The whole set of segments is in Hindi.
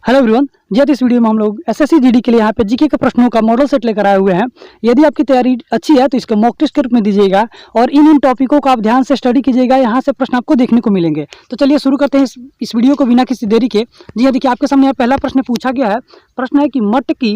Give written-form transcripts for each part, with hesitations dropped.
हेलो एवरीवन जी, इस वीडियो में हम लोग एसएससी जीडी के लिए यहाँ पे जीके के प्रश्नों का मॉडल सेट लेकर आए हुए हैं। यदि आपकी तैयारी अच्छी है तो इसको मॉक टेस्ट के रूप में दीजिएगा और इन टॉपिकों को आप ध्यान से स्टडी कीजिएगा। यहाँ से प्रश्न आपको देखने को मिलेंगे। तो चलिए शुरू करते हैं इस वीडियो को बिना किसी देरी के। जी हाँ, देखिए आपके सामने यहाँ पहला प्रश्न पूछा गया है। प्रश्न है कि मटकी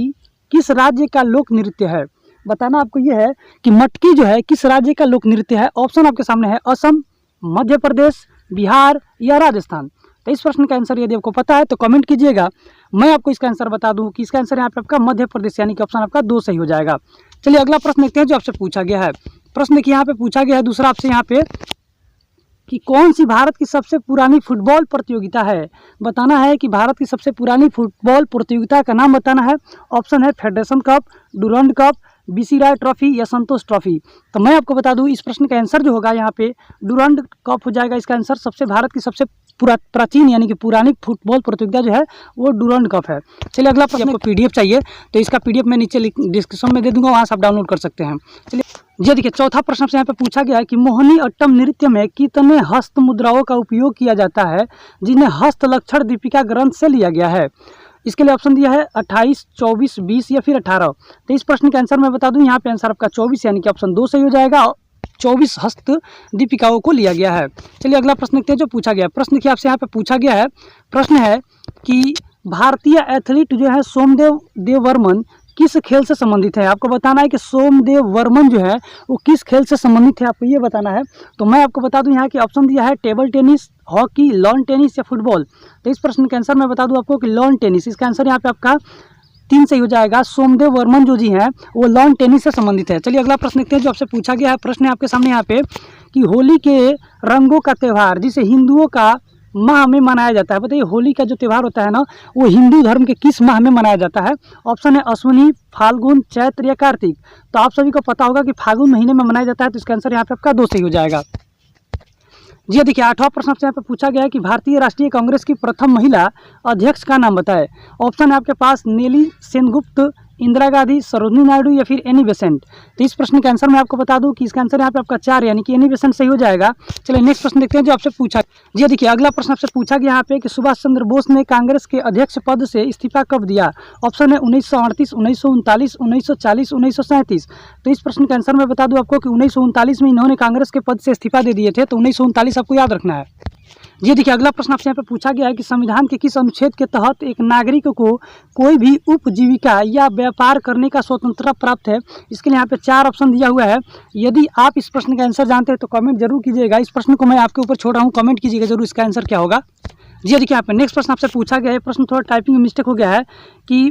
किस राज्य का लोक नृत्य है। बताना आपको ये है कि मटकी जो है किस राज्य का लोक नृत्य है। ऑप्शन आपके सामने है असम, मध्य प्रदेश, बिहार या राजस्थान। तो इस प्रश्न का आंसर यदि आपको पता है तो कमेंट कीजिएगा। मैं आपको इसका आंसर बता दूं कि इसका आंसर यहाँ पे आपका मध्य प्रदेश यानी कि ऑप्शन आपका 2 सही हो जाएगा। चलिए अगला प्रश्न देखते हैं जो आपसे पूछा गया है। प्रश्न देखिए यहाँ पे पूछा गया है दूसरा आपसे यहाँ पे कि कौन सी भारत की सबसे पुरानी फुटबॉल प्रतियोगिता है। बताना है कि भारत की सबसे पुरानी फुटबॉल प्रतियोगिता का नाम बताना है। ऑप्शन है federation cup, Durand cup, BC Roy trophy या संतोष ट्रॉफी। तो मैं आपको बता दूं इस प्रश्न का आंसर जो होगा यहाँ पे डुरंड कप हो जाएगा। इसका आंसर सबसे भारत की सबसे प्राचीन यानी कि पुरानी फुटबॉल प्रतियोगिता जो है वो डुरंड कप है। चलिए अगला प्रश्न, आपको पीडीएफ चाहिए तो इसका पीडीएफ मैं नीचे डिस्क्रिप्शन में दे दूंगा, वहाँ से आप डाउनलोड कर सकते हैं। चलिए जी देखिए चौथा प्रश्न से यहाँ पे पूछा गया है कि मोहिनी अट्टम नृत्य में कितने हस्त मुद्राओं का उपयोग किया जाता है जिन्हें हस्त लक्षण दीपिका ग्रंथ से लिया गया है। इसके लिए ऑप्शन दिया है 28, 24, 20 या फिर 18। तो इस प्रश्न का आंसर मैं बता दूं यहाँ पे आंसर आपका 24 यानी कि ऑप्शन 2 सही हो जाएगा। 24 हस्त दीपिकाओं को लिया गया है। चलिए अगला प्रश्न देखते हैं जो पूछा गया है। प्रश्न देखिए आपसे यहाँ पे पूछा गया है। प्रश्न है कि भारतीय एथलीट जो है सोमदेव देववर्मन किस खेल से संबंधित है। आपको बताना है कि सोमदेव वर्मन जो है वो किस खेल से संबंधित है, आपको ये बताना है। तो मैं आपको बता दूं यहाँ के ऑप्शन दिया है table tennis, hockey, lawn tennis या फुटबॉल। तो इस प्रश्न का आंसर मैं बता दूं आपको कि लॉन टेनिस। इसका आंसर यहाँ पे आपका 3 सही हो जाएगा। सोमदेव वर्मन जो जी हैं वो लॉन टेनिस से संबंधित है। चलिए अगला प्रश्न देखते हैं जो आपसे पूछा गया है। प्रश्न है आपके सामने यहाँ पे कि होली के रंगों का त्यौहार जिसे हिंदुओं का माह में मनाया जाता है। बताइए होली का जो त्यौहार होता है ना वो हिंदू धर्म के किस माह में मनाया जाता है। ऑप्शन है अश्विनी, फाल्गुन, चैत्र या कार्तिक। तो आप सभी को पता होगा कि फाल्गुन महीने में मनाया जाता है। तो इसका आंसर यहाँ पे आपका 2 सही हो जाएगा। जी देखिए आठवां प्रश्न से यहाँ पे पूछा गया है कि भारतीय राष्ट्रीय कांग्रेस की प्रथम महिला अध्यक्ष का नाम बताएं। ऑप्शन है आपके पास नेली सेनगुप्त, इंदिरा गांधी, सरोजिनी नायडू या फिर एनी बेसेंट। तो इस प्रश्न का आंसर मैं आपको बता दूं कि इसका आंसर यहाँ पे आपका 4 यानी कि एनी बेसेंट सही हो जाएगा। चलिए नेक्स्ट प्रश्न देखते हैं जो आपसे पूछा। जी देखिए अगला प्रश्न आपसे पूछा गया यहाँ पे कि सुभाष चंद्र बोस ने कांग्रेस के अध्यक्ष पद से इस्तीफा कब दिया। ऑप्शन है 1938, 1939, 1940, 1937। तो इस प्रश्न का आंसर मैं बता दूं आपको कि 1939 में इन्होंने कांग्रेस के पद से इस्तीफा दे दिए थे। तो 1939 आपको याद रखना है। ये देखिए अगला प्रश्न आपसे यहाँ पे पूछा गया है कि संविधान के किस अनुच्छेद के तहत एक नागरिक को कोई भी उपजीविका या व्यापार करने का स्वतंत्रता प्राप्त है। इसके लिए यहाँ पे 4 ऑप्शन दिया हुआ है। यदि आप इस प्रश्न का आंसर जानते हैं तो कमेंट जरूर कीजिएगा। इस प्रश्न को मैं आपके ऊपर छोड़ रहा हूँ, कमेंट कीजिएगा जरूर इसका आंसर क्या होगा। जी देखिए यहाँ पे नेक्स्ट प्रश्न आपसे पूछा गया है। प्रश्न थोड़ा टाइपिंग में मिस्टेक हो गया है कि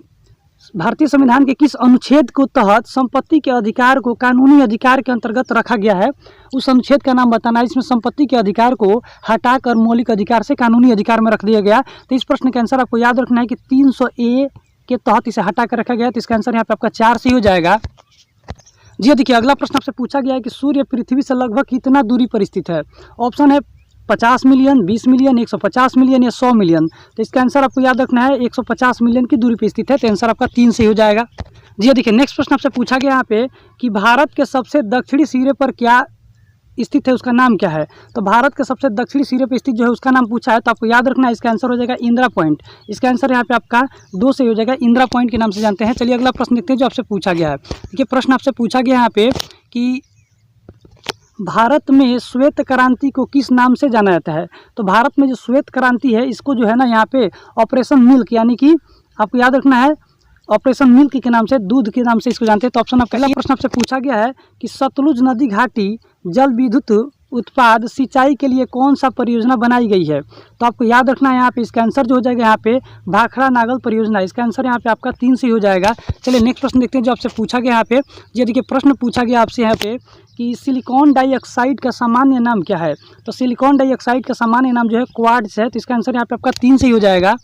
भारतीय संविधान के किस अनुच्छेद को तहत संपत्ति के अधिकार को कानूनी अधिकार के अंतर्गत रखा गया है। उस अनुच्छेद का नाम बताना है। इसमें संपत्ति के अधिकार को हटाकर मौलिक अधिकार से कानूनी अधिकार में रख दिया गया। तो इस प्रश्न का आंसर आपको याद रखना है कि 300A के तहत इसे हटा कर रखा गया। तो इसका आंसर यहाँ पे आपका 4 सही हो जाएगा। जी देखिए अगला प्रश्न आपसे पूछा गया है कि सूर्य पृथ्वी से लगभग कितना दूरी पर स्थित है। ऑप्शन है 50 मिलियन, 20 मिलियन, 150 मिलियन या 100 मिलियन। तो इसका आंसर आपको याद रखना है 150 मिलियन की दूरी पर स्थित है। तो आंसर आपका 3 सही हो जाएगा। जी देखिए नेक्स्ट प्रश्न आपसे पूछा गया यहाँ पे कि भारत के सबसे दक्षिणी सिरे पर क्या स्थित है, उसका नाम क्या है। तो भारत के सबसे दक्षिणी सिरे पर स्थित जो है उसका नाम पूछा है। तो आपको याद रखना है इसका आंसर हो जाएगा इंदिरा पॉइंट। इसका आंसर यहाँ पे आपका 2 सही हो जाएगा। इंदिरा पॉइंट के नाम से जानते हैं। चलिए अगला प्रश्न देखते हैं जो आपसे पूछा गया है। देखिए प्रश्न आपसे पूछा गया यहाँ पे कि भारत में श्वेत क्रांति को किस नाम से जाना जाता है। तो भारत में जो श्वेत क्रांति है इसको जो है ना यहाँ पे ऑपरेशन मिल्क यानी कि आपको याद रखना है ऑपरेशन मिल्क के नाम से, दूध के नाम से इसको जानते हैं। तो ऑप्शन आपका पहला प्रश्न आपसे पूछा गया है कि सतलुज नदी घाटी जल विद्युत उत्पाद सिंचाई के लिए कौन सा परियोजना बनाई गई है। तो आपको याद रखना है यहाँ पे इसका आंसर जो हो जाएगा यहाँ पे भाखड़ा नागल परियोजना। इसका आंसर यहाँ पे आपका 3 सही हो जाएगा। चलिए नेक्स्ट प्रश्न देखते हैं जो आपसे पूछा गया यहाँ पे। ये देखिए प्रश्न पूछा गया आपसे यहाँ पे कि सिलिकॉन डाइऑक्साइड का सामान्य नाम क्या है। तो सिलिकॉन डाइऑक्साइड का सामान्य नाम जो है क्वार्ट्ज है। तो इसका आंसर यहाँ पे आपका 3 सही हो जाएगा।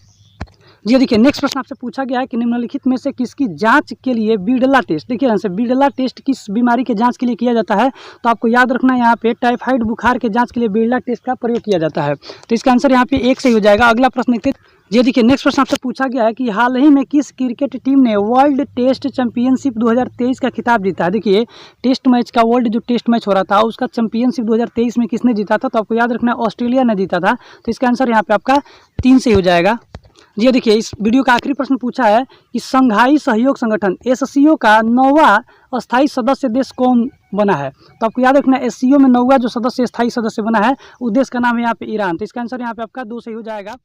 जी देखिए नेक्स्ट प्रश्न आपसे पूछा गया है कि निम्नलिखित में से किसकी जांच के लिए बिरला टेस्ट, देखिए आंसर बिरला टेस्ट किस बीमारी के जांच के लिए किया जाता है। तो आपको याद रखना है यहाँ पे टाइफाइड बुखार के जांच के लिए बिरला टेस्ट का प्रयोग किया जाता है। तो इसका आंसर यहाँ पे 1 सही हो जाएगा। अगला प्रश्न देखते ये देखिए नेक्स्ट प्रश्न आपसे पूछा गया है कि हाल ही में किस क्रिकेट टीम ने वर्ल्ड टेस्ट चैंपियनशिप 2023 का खिताब जीता है। देखिए टेस्ट मैच का वर्ल्ड जो टेस्ट मैच हो रहा था उसका चैंपियनशिप 2023 में किसने जीता था, तो आपको याद रखना है ऑस्ट्रेलिया ने जीता था। तो इसका आंसर यहाँ पे आपका 3 से हो जाएगा। जी देखिए इस वीडियो का आखिरी प्रश्न पूछा है कि संघाई सहयोग संगठन एससीओ का 9वां अस्थायी सदस्य देश कौन बना है। तो आपको याद रखना है एससीओ में 9वां जो सदस्य स्थायी सदस्य बना है उस देश का नाम है यहाँ पे ईरान। तो इसका आंसर यहाँ पे आपका 2 सही हो जाएगा।